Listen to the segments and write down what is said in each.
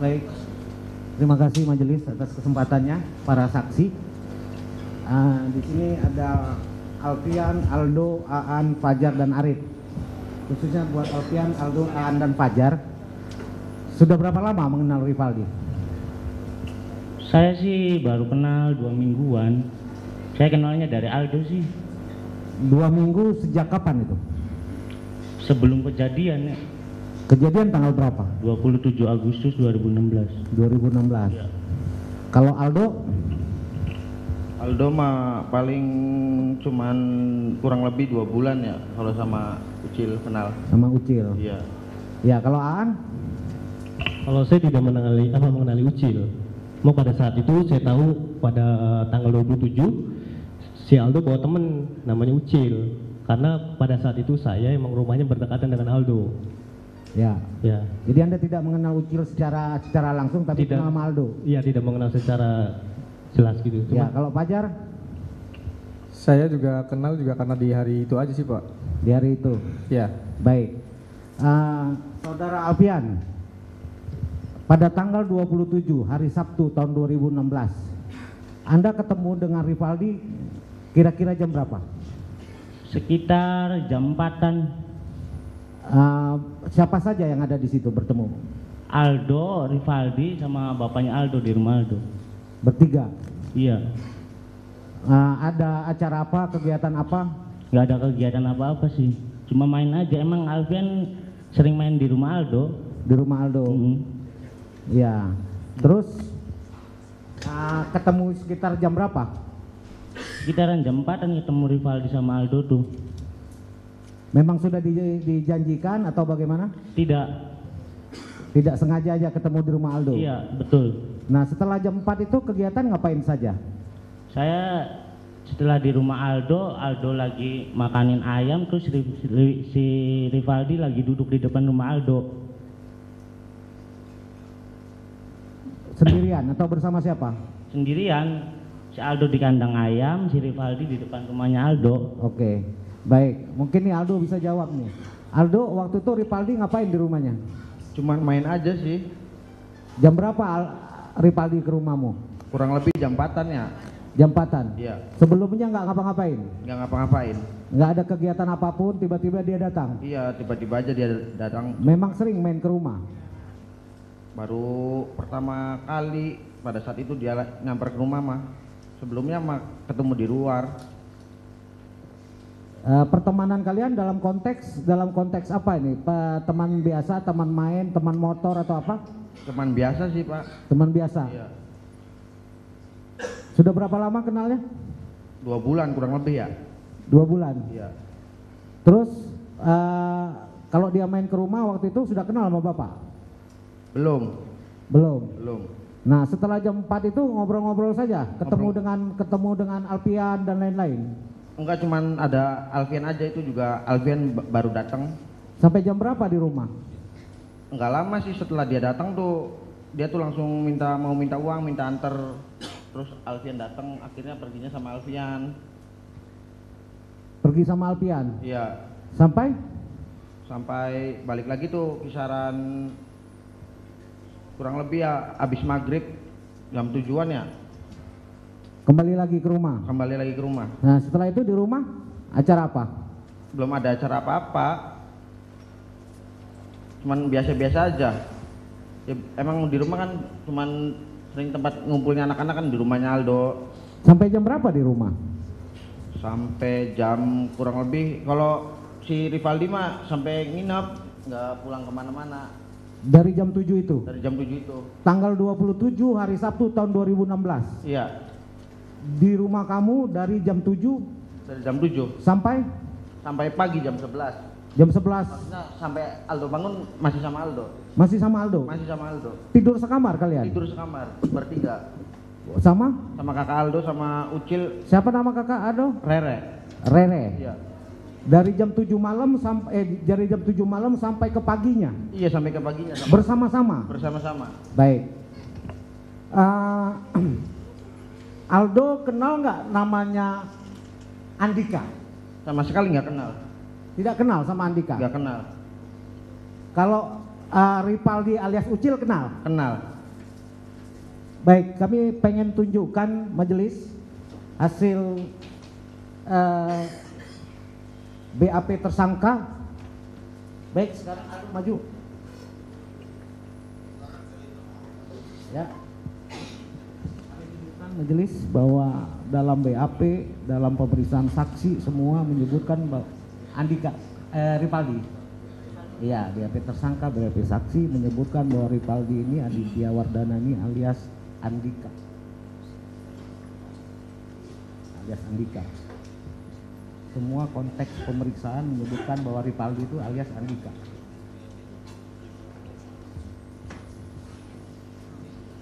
Baik, terima kasih majelis atas kesempatannya, para saksi. Di sini ada Alfian, Aldo, Aan, Fajar, dan Arif. Khususnya buat Alfian, Aldo, Aan, dan Fajar. Sudah berapa lama mengenal Rivaldi? Saya sih baru kenal 2 mingguan. Saya kenalnya dari Aldo sih. 2 minggu sejak kapan itu? Sebelum kejadian ya. Kejadian tanggal berapa? 27 Agustus 2016. 2016. Ya. Kalau Aldo? Aldo mah paling cuman kurang lebih 2 bulan ya kalau sama Ucil kenal. Sama Ucil. Iya. Ya, kalau Aan? Kalau saya tidak mengenali Ucil. Mau pada saat itu saya tahu pada tanggal 27 si Aldo bawa temen namanya Ucil. Karena pada saat itu saya emang rumahnya berdekatan dengan Aldo. Ya. Ya. Jadi Anda tidak mengenal Ucil secara langsung, tapi Tidak. kenal sama Aldo? Iya, tidak mengenal secara jelas gitu. Ya, Cuma kalau Fajar? Saya juga kenal juga karena di hari itu aja sih Pak. Di hari itu? Ya. Baik. Saudara Alfian, pada tanggal 27 hari Sabtu tahun 2016, Anda ketemu dengan Rivaldi kira-kira jam berapa? Sekitar jam 4-an. Siapa saja yang ada di situ bertemu? Aldo, Rivaldi, sama bapaknya Aldo di rumah Aldo. Bertiga? Iya. Ada acara apa, kegiatan apa? Nggak ada kegiatan apa-apa sih. Cuma main aja. Emang Alfian sering main di rumah Aldo. Di rumah Aldo? Ya. Terus ketemu sekitar jam berapa? Sekitaran jam 4-an ketemu Rivaldi sama Aldo tuh. Memang sudah dijanjikan atau bagaimana? Tidak. Tidak sengaja aja ketemu di rumah Aldo? Iya, betul. Nah, setelah jam 4 itu kegiatan ngapain saja? Saya setelah di rumah Aldo, Aldo lagi makanin ayam, terus si Rivaldi lagi duduk di depan rumah Aldo. Sendirian atau bersama siapa? Sendirian. Si Aldo di kandang ayam, si Rivaldi di depan rumahnya Aldo. Oke, baik. Mungkin nih Aldo bisa jawab nih. Aldo, waktu itu Rivaldi ngapain di rumahnya? Cuman main aja sih. Jam berapa Rivaldi ke rumahmu? Kurang lebih jam 4-an ya. Jam 4-an? Iya. Sebelumnya nggak ngapa-ngapain? Nggak ngapa-ngapain. Nggak ada kegiatan apapun, tiba-tiba dia datang? Iya, tiba-tiba aja dia datang. Memang sering main ke rumah? Baru pertama kali pada saat itu dia nyamper ke rumah mah. Sebelumnya mah ketemu di luar. Pertemanan kalian dalam konteks apa ini? Teman biasa, teman main, teman motor atau apa? Teman biasa sih Pak. Teman biasa? Iya. Sudah berapa lama kenalnya? 2 bulan kurang lebih ya. 2 bulan? Iya. Terus kalau dia main ke rumah waktu itu sudah kenal sama Bapak? Belum. Belum. Nah, setelah jam 4 itu ngobrol-ngobrol saja, ketemu dengan Alfian dan lain-lain. Enggak, cuman ada Alfian aja, itu juga Alfian baru datang. Sampai jam berapa di rumah? Enggak lama sih, setelah dia datang tuh dia tuh langsung mau minta uang, minta anter. Terus Alfian datang, akhirnya perginya sama Alfian. Pergi sama Alfian? Iya. Sampai balik lagi tuh kisaran kurang lebih ya abis maghrib jam 7-an ya. Kembali lagi ke rumah? Kembali lagi ke rumah. Nah, setelah itu di rumah acara apa? Belum ada acara apa-apa. Cuman biasa-biasa aja. Ya, emang di rumah kan cuman sering tempat ngumpulnya anak-anak kan di rumahnya Aldo. Sampai jam berapa di rumah? Sampai jam kurang lebih, kalau si Rivaldi mah sampai nginep, nggak pulang kemana-mana. Dari jam 7 itu? Dari jam 7 itu. Tanggal 27 hari Sabtu tahun 2016? Iya. Di rumah kamu dari jam 7? Dari jam 7. Sampai? Sampai pagi jam 11. Jam 11? Maksudnya sampai Aldo bangun masih sama Aldo. Masih sama Aldo? Masih sama Aldo. Tidur sekamar kalian? Tidur sekamar, bertiga. Sama? Sama kakak Aldo sama Ucil. Siapa nama kakak Aldo? Rere. Rere? Iya. Dari jam 7 malam dari jam 7 malam sampai ke paginya? Iya, sampai ke paginya. Bersama-sama? Bersama-sama. Baik. Aldo kenal nggak namanya Andika? Sama sekali nggak kenal. Tidak kenal sama Andika? Nggak kenal. Kalau Rivaldi alias Ucil kenal? Kenal. Baik, kami pengen tunjukkan majelis hasil BAP tersangka. Baik, sekarang Aldo maju. Ya. Kami tunjukkan majelis bahwa dalam BAP, dalam pemeriksaan saksi semua menyebutkan bahwa Andika Rivaldi. Iya, BAP tersangka, BAP saksi menyebutkan bahwa Rivaldi ini Aditya Wardana alias Andika. Alias Andika. Semua konteks pemeriksaan menyebutkan bahwa Rivaldi itu alias Andika.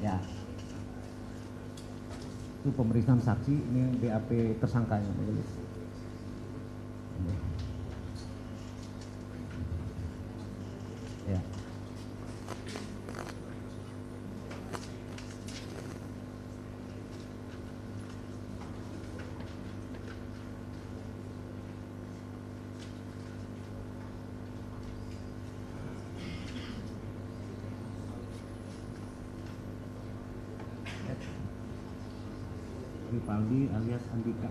Ya. Itu pemeriksaan saksi, ini BAP tersangkanya majelis. Ya. Rivaldi alias Andika.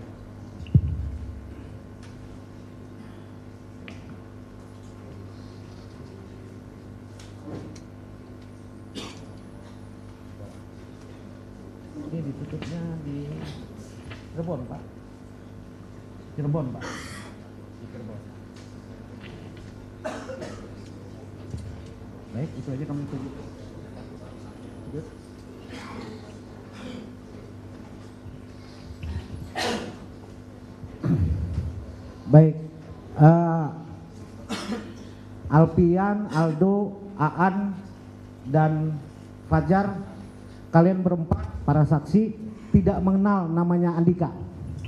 Ini ditutupnya di Cirebon, Pak. Cirebon, Pak. Di Cirebon. Baik, itu aja kami tunjuk. Lanjut. Baik, Alpian, Aldo, Aan, dan Fajar, kalian berempat para saksi tidak mengenal namanya Andika.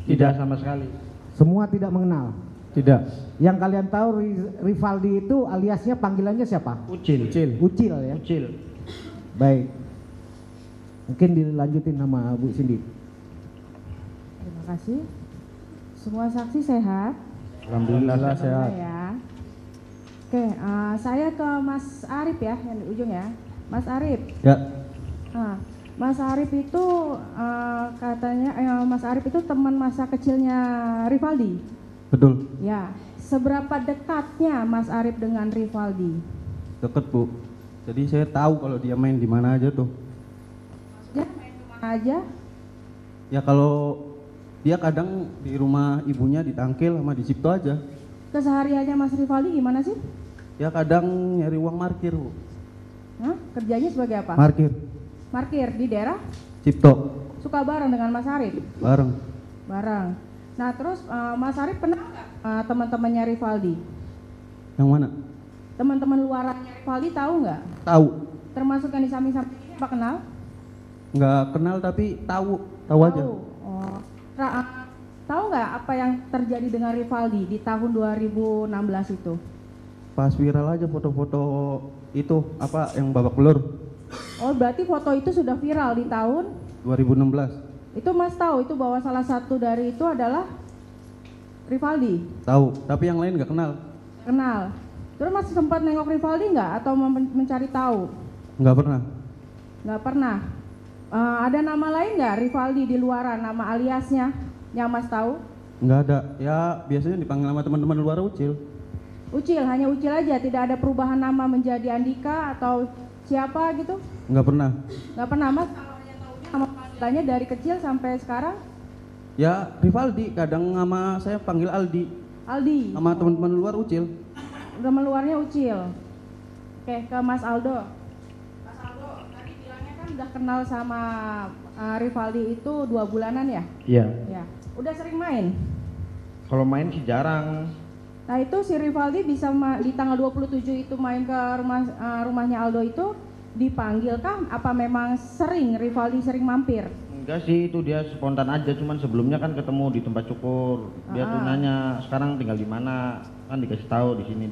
Tidak sama sekali. Semua tidak mengenal. Tidak. Yang kalian tahu Rivaldi itu aliasnya panggilannya siapa? Ucil. Ucil ya. Ucil. Baik. Mungkin dilanjutin sama Bu Cindy. Terima kasih. Semua saksi sehat? Alhamdulillah sehat. Ya. Oke, saya ke Mas Arif ya, yang di ujung ya. Mas Arif. Ya. Mas Arif itu katanya Mas Arif itu teman masa kecilnya Rivaldi. Betul. Ya. Seberapa dekatnya Mas Arif dengan Rivaldi? Deket, Bu. Jadi saya tahu kalau dia main di mana aja tuh. Dia main kemana aja? Ya kalau dia kadang di rumah ibunya di Tangkil sama di Cipto aja. Kesehariannya Mas Rivaldi gimana sih? Ya kadang nyari uang parkir, Bu. Hah? Kerjanya sebagai apa? Parkir. Parkir di daerah? Cipto. Suka bareng dengan Mas Arif? Bareng. Bareng. Nah terus Mas Arif pernah nggak teman-temannya Rivaldi? Yang mana? Teman-teman luarannya Rivaldi tahu nggak? Tahu. Termasuk yang di samping-samping ini apa kenal? Nggak kenal tapi tahu aja. Oh. Tahu nggak apa yang terjadi dengan Rivaldi di tahun 2016 itu? Pas viral aja foto-foto itu apa yang babak belur Oh berarti foto itu sudah viral di tahun 2016. itu. Mas tahu itu bahwa salah satu dari itu adalah Rivaldi? Tahu, tapi yang lain nggak kenal. Kenal. Terus Mas sempat nengok Rivaldi nggak atau mencari tahu? Nggak pernah. Nggak pernah. Ada nama lain nggak Rivaldi di luaran, nama aliasnya yang Mas tahu? Nggak ada. Ya biasanya dipanggil sama teman-teman luar Ucil. Ucil, hanya Ucil aja, tidak ada perubahan nama menjadi Andika atau siapa gitu? Nggak pernah. Nggak pernah. Mas kalau hanya tahunya nama panggilannya dari kecil sampai sekarang? Ya Rivaldi, kadang sama saya panggil Aldi. Aldi. Sama teman-teman luar Ucil. Teman luarnya Ucil. Oke, ke Mas Aldo. Mas Aldo, tadi bilangnya kan udah kenal sama Rivaldi itu 2 bulanan ya? Iya. Ya. Udah sering main? Kalau main sih jarang. Nah itu si Rivaldi bisa di tanggal 27 itu main ke rumahnya Aldo itu dipanggil kah? Apa memang sering Rivaldi sering mampir? Enggak sih, itu dia spontan aja, cuman sebelumnya kan ketemu di tempat cukur. Dia tuh nanya, "Sekarang tinggal di mana?" Kan dikasih tahu di sini.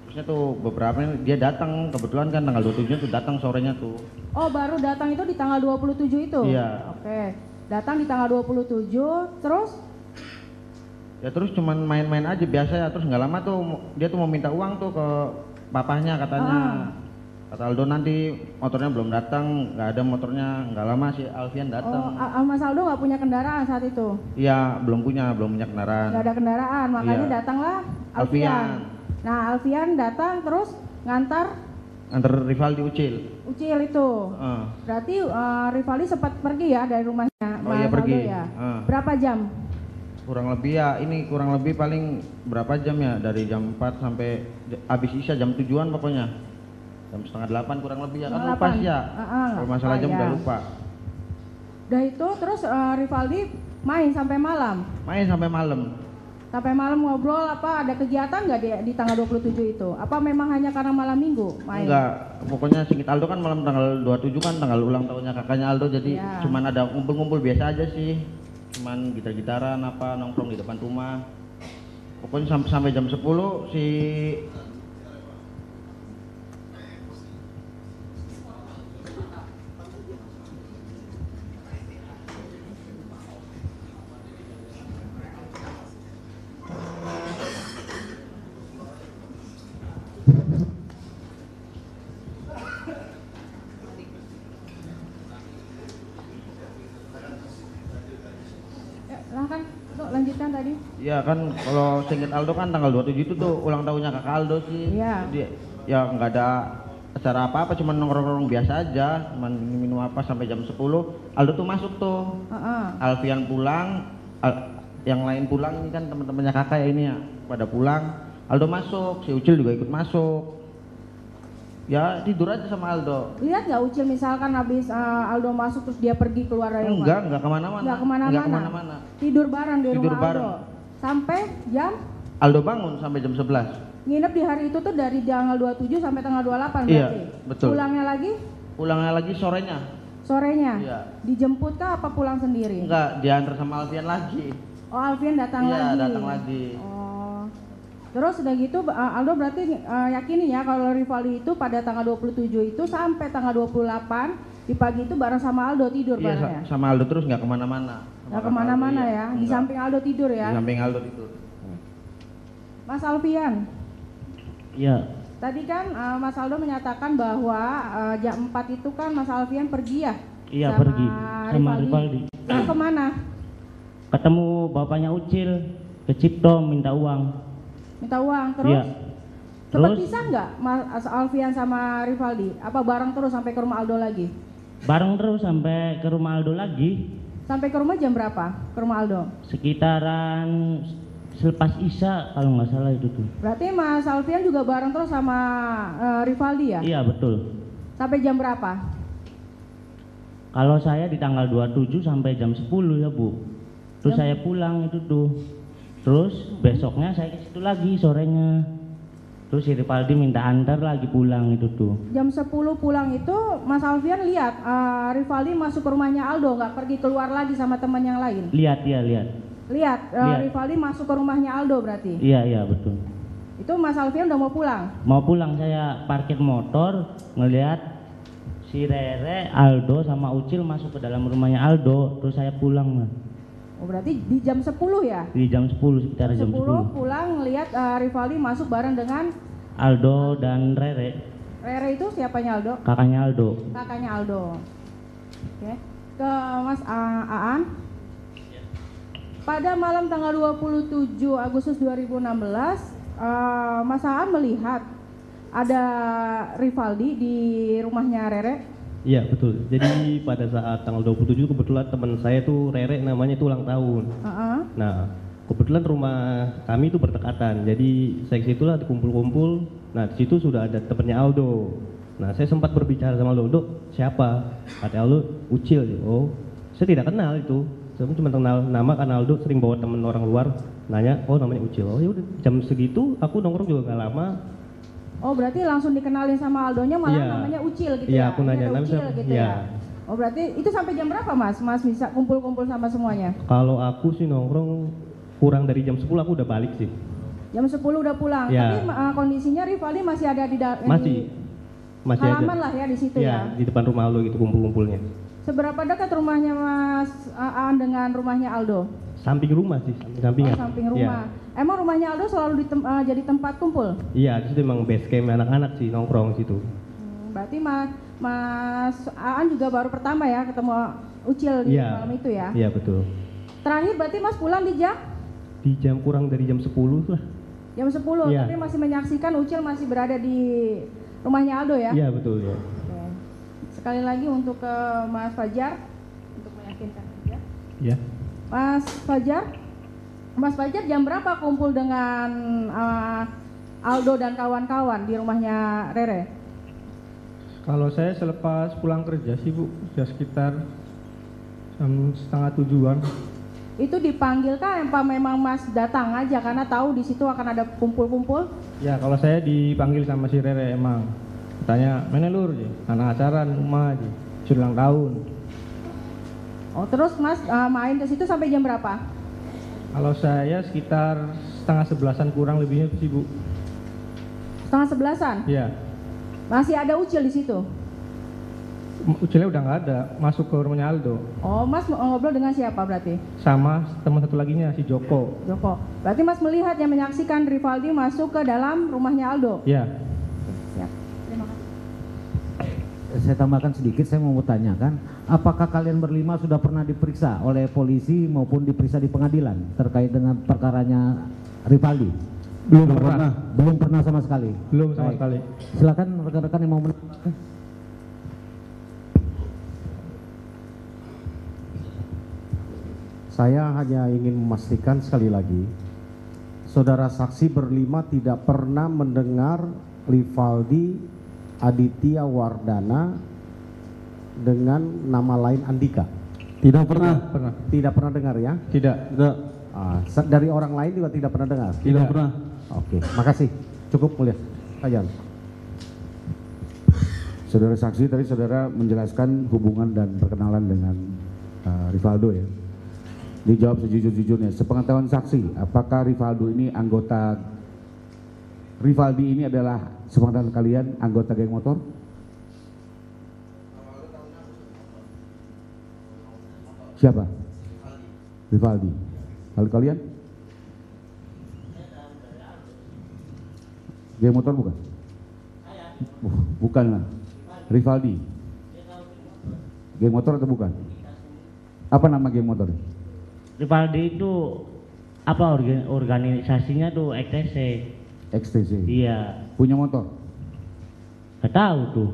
Terusnya tuh beberapa dia datang, kebetulan kan tanggal 27 tuh datang sorenya tuh. Oh, baru datang itu di tanggal 27 itu? Iya. Oke. Datang di tanggal 27, terus Ya terus cuman main-main aja biasa ya, terus nggak lama tuh dia tuh mau minta uang tuh ke papahnya katanya. Kata Aldo nanti motornya belum datang, nggak ada motornya, nggak lama si Alfian datang. Mas Aldo nggak punya kendaraan saat itu? Iya, belum punya kendaraan. Nggak ada kendaraan, makanya Iya. datanglah Alfian. Nah, Alfian datang terus ngantar Rivaldi Ucil. Ucil itu. Berarti Rivaldi sempat pergi ya dari rumahnya Oh iya, Mas pergi. Aldo ya? Berapa jam? Kurang lebih paling berapa jam ya, dari jam 4 sampai habis isya jam 7-an pokoknya. Jam setengah 8 kurang lebih ya, kan lupa sih ya. Kalau masalah jam udah lupa. Udah itu terus Rivaldi main sampai malam. Sampai malam ngobrol apa, ada kegiatan nggak di tanggal 27 itu? Apa memang hanya karena malam minggu main? Enggak, pokoknya singkat Aldo kan malam tanggal 27 kan tanggal ulang tahunnya kakaknya Aldo, jadi cuman ada ngumpul-ngumpul biasa aja sih. Cuman gitar-gitaran apa, nongkrong di depan rumah. Pokoknya sampai jam 10 si Silahkan, lanjutkan tadi. ya kan kalau seinget Aldo kan tanggal 27 itu tuh ulang tahunnya kakak Aldo sih. Iya. Ya nggak ada acara apa-apa, cuman nongkrong-nongkrong biasa aja, cuman minum apa sampai jam 10. Aldo tuh masuk tuh. Alfian pulang, yang lain pulang, ini kan teman-temannya kakak ya ini ya, pada pulang. Aldo masuk, si Ucil juga ikut masuk. Ya tidur aja sama Aldo. Lihat nggak Ucil misalkan habis Aldo masuk terus dia pergi keluar dari rumah? Enggak kemana-mana. Nggak kemana-mana. Tidur bareng di rumah Aldo. Sampai jam? Aldo bangun sampai jam 11. Nginep di hari itu tuh dari tanggal 27 sampai tanggal 28 berarti? Iya, betul. Pulangnya lagi Sorenya. Iya. Dijemput kah apa pulang sendiri? Enggak, diantar sama Alfian lagi. Oh, Alfian datang lagi? Iya, datang lagi. Oh. Terus udah gitu Aldo berarti yakini ya kalau Rivaldi itu pada tanggal 27 itu sampai tanggal 28 di pagi itu bareng sama Aldo tidur bareng ya? Sama Aldo terus nggak kemana-mana. Nggak kemana-mana ya? Di samping Aldo tidur ya? Di samping Aldo tidur. Mas Alfian? Iya. Tadi kan Mas Aldo menyatakan bahwa jam 4 itu kan Mas Alfian pergi ya? Iya, sama pergi sama Rivaldi. Kemana? Ketemu bapaknya Ucil, ke Cipto minta uang. Minta uang terus? Iya. Sempat pisah nggak Mas Alfian sama Rivaldi? Apa bareng terus sampai ke rumah Aldo lagi? Bareng terus sampai ke rumah Aldo lagi. Sampai ke rumah jam berapa? Ke rumah Aldo? Sekitaran selepas Isya kalau nggak salah itu tuh. Berarti Mas Alfian juga bareng terus sama Rivaldi ya? Iya betul. Sampai jam berapa? Kalau saya di tanggal 27 sampai jam 10 ya Bu. Terus saya pulang itu tuh. Terus besoknya saya ke situ lagi sorenya. Terus si Rivaldi minta antar lagi pulang itu tuh. Jam 10 pulang itu Mas Alfian lihat Rivaldi masuk ke rumahnya Aldo, nggak pergi keluar lagi sama teman yang lain? Lihat ya, lihat. Lihat. Rivaldi masuk ke rumahnya Aldo berarti? Iya betul. Itu Mas Alfian udah mau pulang? Mau pulang, saya parkir motor ngelihat si Rere, Aldo sama Ucil masuk ke dalam rumahnya Aldo, terus saya pulang Mas. Oh berarti di jam 10 ya? Di jam 10, sekitar jam 10. Pulang ngelihat Rivaldi masuk bareng dengan Aldo dan Rere. Rere itu siapanya Aldo? Kakaknya Aldo. Kakaknya Aldo. Oke. Ke Mas Aan. Pada malam tanggal 27 Agustus 2016, Mas Aan melihat ada Rivaldi di rumahnya Rere. Iya betul. Jadi pada saat tanggal 27 kebetulan teman saya tuh Rere namanya itu ulang tahun. Nah kebetulan rumah kami itu berdekatan. Jadi saya ke situlah dikumpul-kumpul. Nah di situ sudah ada temannya Aldo. Nah saya sempat berbicara sama Aldo, siapa? Kata Aldo, Ucil. Oh saya tidak kenal itu. Saya cuma kenal nama karena Aldo sering bawa teman orang luar. Nanya, oh namanya Ucil. Oh ya udah jam segitu aku nongkrong juga nggak lama. Oh berarti langsung dikenalin sama Aldonya malah namanya Ucil gitu ya? Iya aku nanya Ucil gitu ya? Oh berarti itu sampai jam berapa Mas? Mas bisa kumpul-kumpul sama semuanya? Kalau aku sih nongkrong kurang dari jam 10 aku udah balik sih. Jam 10 udah pulang? Ya. Tapi kondisinya Rivaldi masih ada di masih halaman ada. lah ya di situ ya? Di depan rumah Aldo gitu kumpul-kumpulnya. Seberapa dekat rumahnya Mas Aan dengan rumahnya Aldo? Samping rumah sih, samping-sampingan. Samping rumah. Ya. Emang rumahnya Aldo selalu jadi tempat kumpul? Iya, itu emang base camp anak-anak sih nongkrong situ. Berarti Mas Aan juga baru pertama ya ketemu Ucil di malam itu ya? Iya betul. Terakhir berarti Mas pulang di jam? Di jam kurang dari jam 10 lah. Jam 10, tapi masih menyaksikan Ucil masih berada di rumahnya Aldo ya? Iya betul ya. Oke. Sekali lagi untuk ke Mas Fajar, untuk meyakinkan aja. Iya. Mas Fajar jam berapa kumpul dengan Aldo dan kawan-kawan di rumahnya Rere? Kalau saya selepas pulang kerja sih Bu, sudah sekitar jam 6:30-an. Itu dipanggil kah apa memang Mas datang aja karena tahu di situ akan ada kumpul-kumpul? Ya kalau saya dipanggil sama si Rere emang. Tanya, mana lur? Anak acara rumah aja, ulang tahun. Oh terus Mas main ke situ sampai jam berapa? Kalau saya sekitar 10:30-an kurang lebihnya sih Bu. 10:30-an? Iya. Masih ada Ucil di situ? Ucilnya udah nggak ada, masuk ke rumahnya Aldo. Oh, Mas ngobrol dengan siapa berarti? Sama teman satu laginya si Joko. Joko. Berarti Mas melihat yang menyaksikan Rivaldi masuk ke dalam rumahnya Aldo? Iya. Siap. Terima kasih. Saya tambahkan sedikit, saya mau bertanyakan, apakah kalian berlima sudah pernah diperiksa oleh polisi maupun diperiksa di pengadilan terkait dengan perkaranya Rivaldi? Belum pernah. Belum pernah sama sekali? Belum sama Baik. sekali. Silakan rekan-rekan yang mau menambahkan. Saya hanya ingin memastikan sekali lagi, saudara saksi berlima tidak pernah mendengar Rivaldi Aditya Wardana dengan nama lain Andika. Tidak pernah. Tidak pernah dengar ya? Tidak. Tidak. Dari orang lain juga tidak pernah dengar? Tidak pernah. Oke, makasih. Cukup mulia. Ayan. Saudara saksi tadi saudara menjelaskan hubungan dan perkenalan dengan Rivaldo ya. Dijawab sejujur-jujurnya. Sepengetahuan saksi, apakah Rivaldi ini adalah sepengetahuan kalian anggota geng motor? Siapa? Rivaldi. Lalu kalian? Geng motor bukan? Bukan lah. Rivaldi. Geng motor atau bukan? Apa nama geng motor? Rivaldi itu apa organisasinya tuh XTC. XTC. Iya. Punya motor? Gak tahu tuh.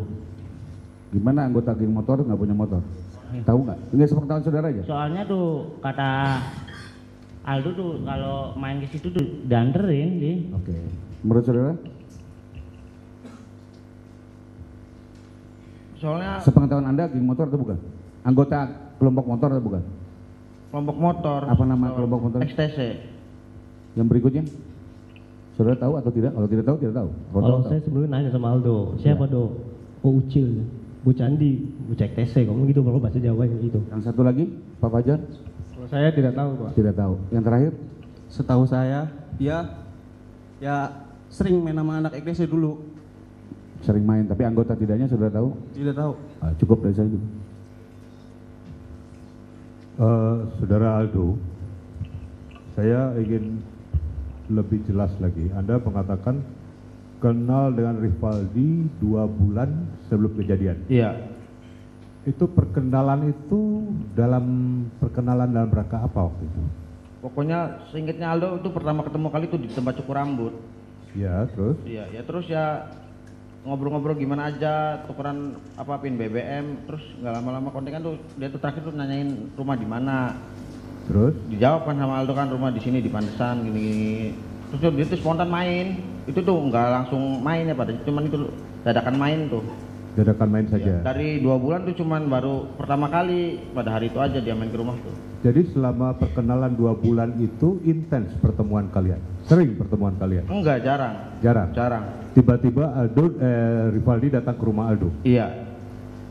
Gimana anggota geng motor nggak punya motor? Tahu nggak? Enggak sepengetahuan saudara aja. Soalnya tuh kata Aldo tuh kalau main ke situ tuh dianterin sih. Oke. Menurut saudara? Soalnya Sepengetahuan Anda geng motor atau bukan? Anggota kelompok motor atau bukan? kelompok motor. Apa nama kelompok motor? XTC. Yang berikutnya? Saudara tahu atau tidak? Kalau tidak tahu, tidak tahu. Kalau saya sebelumnya nanya sama Aldo, siapa Do? Oh Ucil, Bu Candi, Bu Cek TC, ngomong gitu kalau bahasa Jawa gitu. Yang satu lagi, Pak Fajar? Kalau saya tidak tahu Pak. Tidak tahu. Yang terakhir? Setahu saya, dia ya sering main sama anak XTC dulu. Sering main, tapi anggota tidaknya saudara tahu? Tidak tahu. Cukup dari saya dulu. Saudara Aldo, saya ingin lebih jelas lagi. Anda mengatakan kenal dengan Rivaldi 2 bulan sebelum kejadian. Iya. Itu perkenalan itu dalam rangka apa waktu itu? Pokoknya seingetnya Aldo itu pertama ketemu kali itu di tempat cukur rambut. Ya, terus? Iya, ya terus ya ngobrol-ngobrol gimana aja, tukeran apa pin BBM, terus nggak lama-lama kontekan tuh dia tuh terakhir tuh nanyain rumah di mana. Terus? Dijawab kan sama Aldo kan rumah di sini di Pantesan gini-gini. Terus dia tuh spontan main. Itu tuh nggak langsung main ya pada, cuman itu dadakan main tuh. Dadakan main saja. Ya, dari 2 bulan tuh cuman baru pertama kali pada hari itu aja dia main ke rumah tuh. Jadi selama perkenalan 2 bulan itu intens pertemuan kalian? Sering pertemuan kalian? Enggak, jarang. Jarang? Jarang. Tiba-tiba Rivaldi datang ke rumah Aldo? Iya.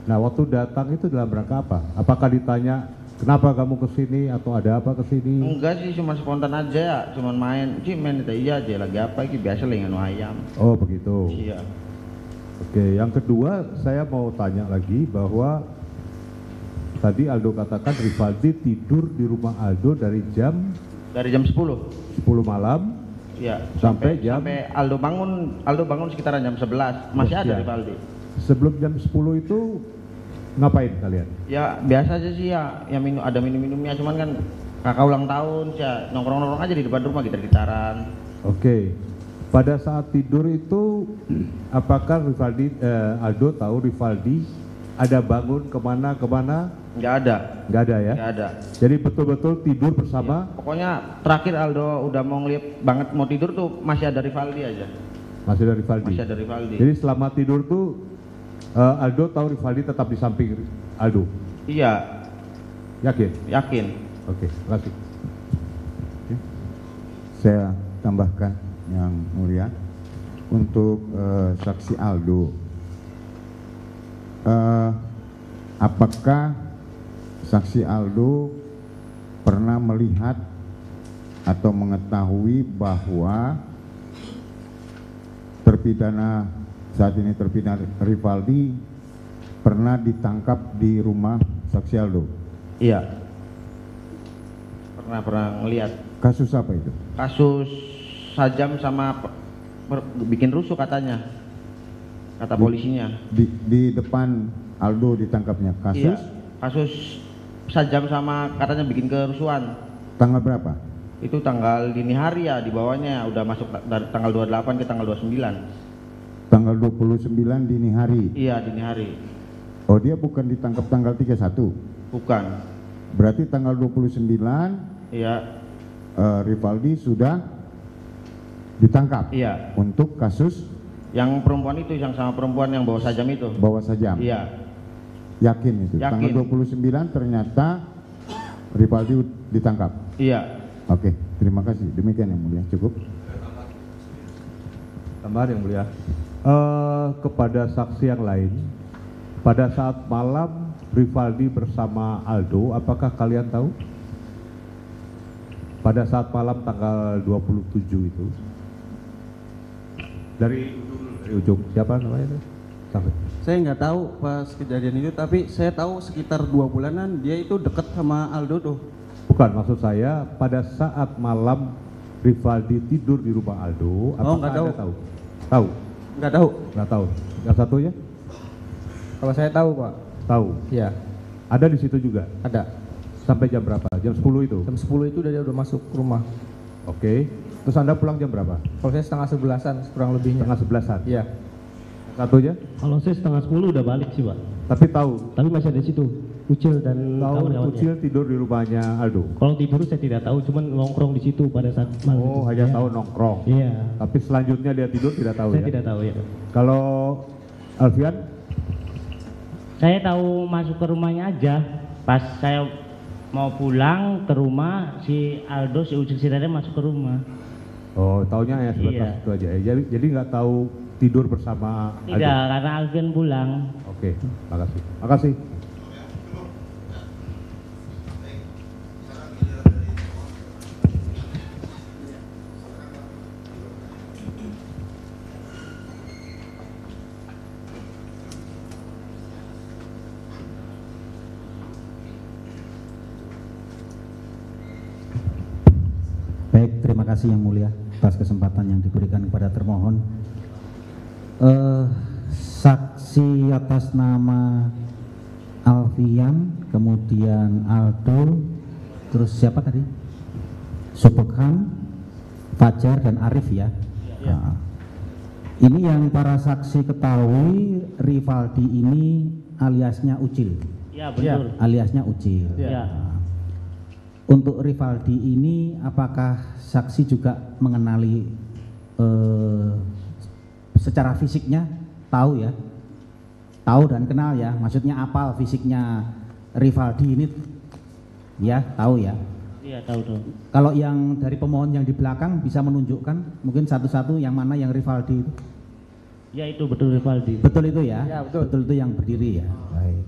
Nah waktu datang itu dalam rangka apa? Apakah ditanya kenapa kamu kesini atau ada apa kesini? Enggak sih, cuma spontan aja ya, cuma main. Main itu iya aja lagi apa iki biasa lengan ayam. Oh begitu. Iya. Oke, yang kedua saya mau tanya lagi bahwa tadi Aldo katakan Rivaldi tidur di rumah Aldo dari jam 10 malam. Iya. Sampai Aldo bangun sekitaran jam 11 masih ada Rivaldi. Sebelum jam 10 itu ngapain kalian? Ya biasa aja sih ya, ada minum-minumnya, cuman kan kakak ulang tahun, ya nongkrong-nongkrong aja di depan rumah, gitar-gitaran. Oke. Pada saat tidur itu apakah Aldo tahu Rivaldi ada bangun kemana? Nggak ada. Nggak ada ya? Nggak ada. Jadi betul-betul tidur bersama? Ya, pokoknya terakhir Aldo udah mau ngeliat banget mau tidur tuh masih ada Rivaldi aja. Masih ada Rivaldi? Masih ada Rivaldi. Jadi selama tidur tuh Aldo tahu Rivaldi tetap di samping Aldo? Iya. Yakin? Yakin. Oke, terima kasih. Saya tambahkan yang mulia untuk saksi Aldo. Apakah saksi Aldo pernah melihat atau mengetahui bahwa terpidana saat ini terpidana Rivaldi pernah ditangkap di rumah saksi Aldo? Iya. Pernah ngelihat. Kasus apa itu? Kasus sajam sama bikin rusuh katanya. Kata polisinya. Di depan Aldo ditangkapnya. Kasus? Iya, kasus sajam sama katanya bikin kerusuhan. Tanggal berapa? Itu tanggal dini hari ya, di bawahnya udah masuk dari tanggal 28 ke tanggal 29. Tanggal 29 dini hari? Iya, dini hari. Oh, dia bukan ditangkap tanggal 31? Bukan. Berarti tanggal 29 iya. Rivaldi sudah ditangkap? Iya. Untuk kasus? Yang perempuan itu, yang sama perempuan yang bawa sajam itu. Bawa sajam? Iya. Yakin itu? Yakin. Tanggal 29 ternyata Rivaldi ditangkap? Iya. Oke, terima kasih. Demikian yang mulia, cukup. Tambahan yang mulia. Kepada saksi yang lain, pada saat malam Rivaldi bersama Aldo, apakah kalian tahu? Pada saat malam tanggal 27 itu, dari ujung siapa namanya itu? Sampai. Saya nggak tahu pas kejadian itu, tapi saya tahu sekitar 2 bulanan dia itu dekat sama Aldo tuh. Bukan, maksud saya pada saat malam Rivaldi tidur di rumah Aldo, apakah nggak tahu. Anda tahu? Tahu? Nggak tahu. Nggak tahu. Yang satunya? Kalau saya tahu Pak. Tahu? Iya. Ada di situ juga? Ada. Sampai jam berapa? Jam 10 itu? Jam 10 itu dia udah masuk rumah. Oke. Terus Anda pulang jam berapa? Kalau saya setengah 11-an kurang lebihnya. Setengah 11-an? Iya. Satunya? Kalau saya setengah 10 udah balik sih Pak. Tapi tahu? Tapi masih ada di situ. Ucil dan Tahu kawan-kawannya. Ucil tidur di rumahnya Aldo? Kalau tidur saya tidak tahu, cuman nongkrong di situ pada saat malam itu. Oh, hanya Iya. tahu nongkrong. Iya. Tapi selanjutnya dia tidur tidak tahu Saya ya? tidak tahu ya. Kalau Alfian? Saya tahu masuk ke rumahnya aja. Pas saya mau pulang ke rumah, si Aldo, si Ucil, si Rere masuk ke rumah. Oh, taunya ya sebatas Iya. itu aja ya. Jadi nggak tahu tidur bersama Tidak, Aldo? karena Alvin pulang. Oke, makasih. Makasih. Baik, terima kasih yang mulia atas kesempatan yang diberikan kepada termohon. Saksi atas nama Alfian, kemudian Aldo, terus siapa tadi? Subekhan, Fajar dan Arif ya. Nah, ini yang para saksi ketahui, Rivaldi ini aliasnya Ucil. Iya, betul. Aliasnya Ucil. Iya. Untuk Rivaldi ini apakah saksi juga mengenali secara fisiknya? Tahu ya? Tahu dan kenal ya? Maksudnya apal fisiknya Rivaldi ini? Ya, tahu ya? Iya, tahu. Kalau yang dari pemohon yang di belakang bisa menunjukkan mungkin satu-satu yang mana yang Rivaldi itu? Ya, itu betul Rivaldi. Betul itu ya? Ya, betul. Betul itu yang berdiri ya? Baik.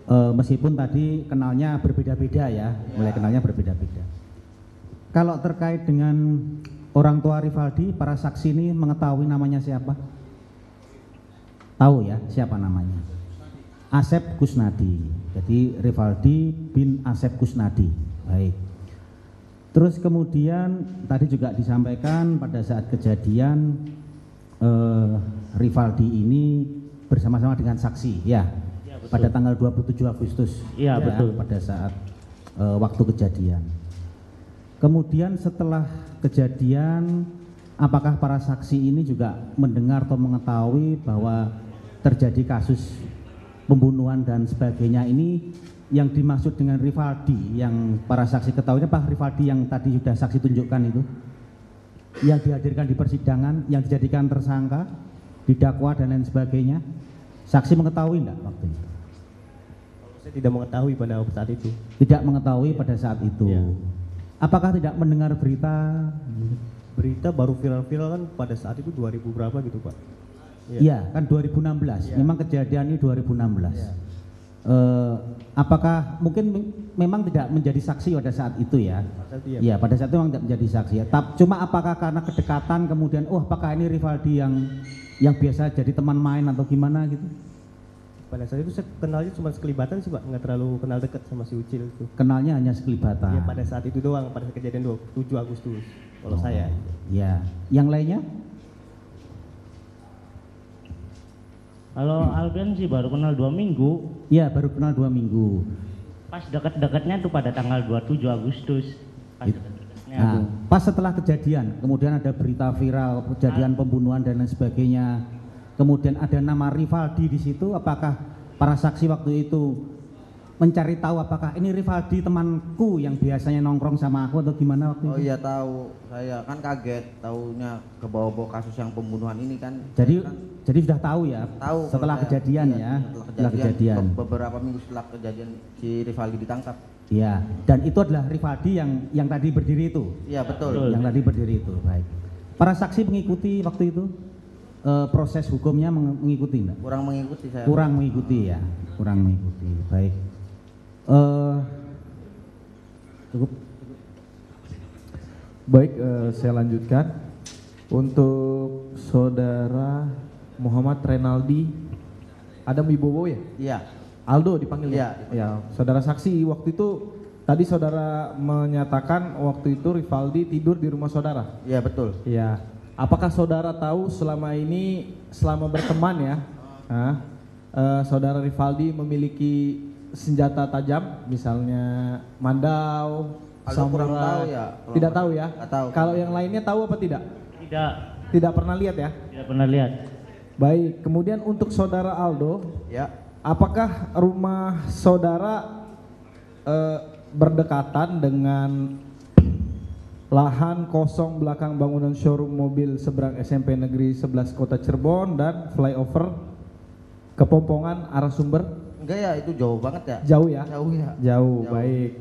Meskipun tadi kenalnya berbeda-beda ya, mulai kenalnya berbeda-beda. Kalau terkait dengan orang tua Rivaldi, para saksi ini mengetahui namanya siapa? Tahu ya siapa namanya? Asep Kusnadi. Jadi Rivaldi bin Asep Kusnadi. Baik. Terus kemudian tadi juga disampaikan pada saat kejadian Rivaldi ini bersama-sama dengan saksi, ya? Ya, betul. Pada tanggal 27 Agustus. Iya, betul. Pada saat waktu kejadian. Kemudian setelah kejadian, apakah para saksi ini juga mendengar atau mengetahui bahwa terjadi kasus pembunuhan dan sebagainya ini yang dimaksud dengan Rivaldi yang para saksi ketahui, apa Rivaldi yang tadi sudah saksi tunjukkan itu? Yang dihadirkan di persidangan, yang dijadikan tersangka, didakwa dan lain sebagainya. Saksi mengetahui enggak waktu itu? Saya tidak mengetahui pada saat itu. Tidak mengetahui pada saat itu. Ya. Apakah tidak mendengar berita? Berita baru viral-viral kan pada saat itu 2000 berapa gitu Pak? Iya, kan 2016. Ya. Memang kejadian ini 2016. Ya. Apakah mungkin memang tidak menjadi saksi pada saat itu ya? Iya, pada saat itu memang tidak menjadi saksi ya. Cuma apakah karena kedekatan kemudian, apakah ini Rivaldi yang biasa jadi teman main atau gimana gitu? Pada saat itu saya kenalnya cuma sekelibatan sih Pak, nggak terlalu kenal dekat sama si Ucil itu. Kenalnya hanya sekelibatan. Iya, pada saat itu doang, pada kejadian 27 Agustus. Kalau saya. Iya. Yang lainnya? Kalau Alfian sih baru kenal 2 minggu. Iya, baru kenal 2 minggu. Pas deket-deketnya tuh pada tanggal 27 Agustus. Pas deket-deketnya tuh. Pas setelah kejadian, kemudian ada berita viral kejadian pembunuhan dan lain sebagainya. Kemudian ada nama Rivaldi di situ. Apakah para saksi waktu itu mencari tahu apakah ini Rivaldi temanku yang biasanya nongkrong sama aku atau gimana waktu itu? Oh iya tahu, saya kan kaget tahunya ke bawah-bawah kasus yang pembunuhan ini kan. Jadi sudah tahu ya? Tahu setelah kejadian ya? Setelah kejadian. Beberapa minggu setelah kejadian si Rivaldi ditangkap. Iya, dan itu adalah Rivaldi yang tadi berdiri itu? Iya betul. Yang tadi berdiri itu, baik. Para saksi mengikuti waktu itu? Proses hukumnya mengikuti enggak? Kurang mengikuti saya. Kurang mengikuti ya? Kurang mengikuti, baik. Cukup. Baik, saya lanjutkan. Untuk saudara Muhammad Renaldi Adam Wibowo ya? Iya. Aldo dipanggil ya? Ya, saudara saksi waktu itu tadi saudara menyatakan waktu itu Rivaldi tidur di rumah saudara? Iya betul. Iya. Apakah saudara tahu selama ini, selama berteman ya, saudara Rivaldi memiliki senjata tajam, misalnya mandau, kurang tahu ya. Tidak tahu ya? Nggak tahu. Kalau yang lainnya tahu apa tidak? Tidak. Tidak pernah lihat ya? Tidak pernah lihat. Baik, kemudian untuk saudara Aldo, ya. Apakah rumah saudara berdekatan dengan lahan kosong belakang bangunan showroom mobil seberang SMP Negeri 11 Kota Cirebon dan flyover Kepompongan arah Sumber? Enggak ya, itu jauh banget ya. Jauh ya? Jauh ya. Jauh. Baik.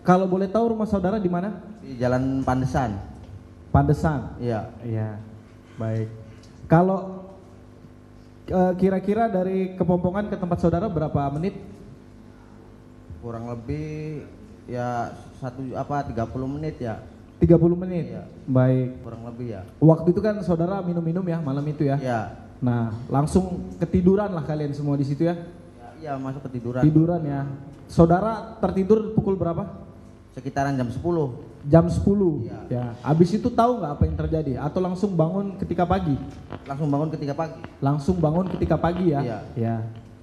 Kalau boleh tahu rumah saudara di mana? Di Jalan Pandesan. Pandesan? Iya. Iya. Baik. Kalau kira-kira dari Kepompongan ke tempat saudara berapa menit? Kurang lebih ya 30 menit ya. 30 menit? Iya. Baik. Kurang lebih ya. Waktu itu kan saudara minum-minum ya malam itu ya? Iya. Nah, langsung ketiduran lah kalian semua di situ ya? Iya, masuk ketiduran. Tiduran ya. Saudara tertidur pukul berapa? Sekitaran jam 10. Jam 10? Iya. Ya. Habis itu tahu nggak apa yang terjadi? Atau langsung bangun ketika pagi? Langsung bangun ketika pagi. Langsung bangun ketika pagi ya? Iya. Ya.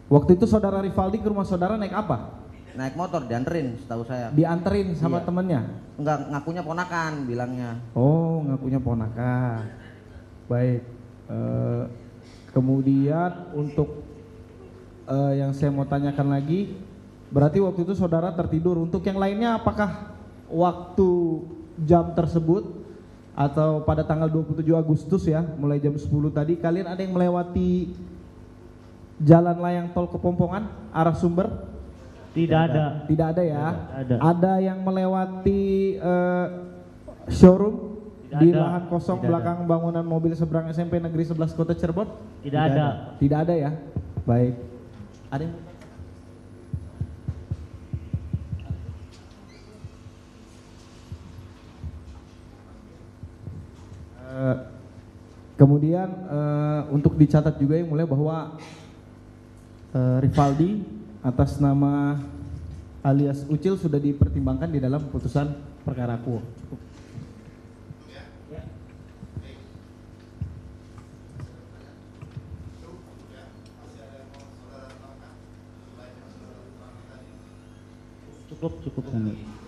Waktu itu saudara Rivaldi ke rumah saudara naik apa? Naik motor, dianterin setahu saya. Dianterin sama temennya? Enggak, ngakunya ponakan bilangnya. Oh, ngakunya ponakan. Baik. Kemudian untuk yang saya mau tanyakan lagi, berarti waktu itu saudara tertidur. Untuk yang lainnya apakah waktu jam tersebut atau pada tanggal 27 Agustus ya, mulai jam 10 tadi, kalian ada yang melewati jalan layang tol Kepompongan arah Sumber? Tidak ada. Tidak ada ya? Tidak ada. Ada yang melewati showroom di lahan kosong belakang bangunan mobil seberang SMP Negeri 11 Kota Cirebon? Tidak ada. Tidak ada ya? Baik. Ada yang kemudian untuk dicatat juga yang mulia bahwa Rivaldi atas nama alias Ucil sudah dipertimbangkan di dalam putusan perkara Kuo. Cukup.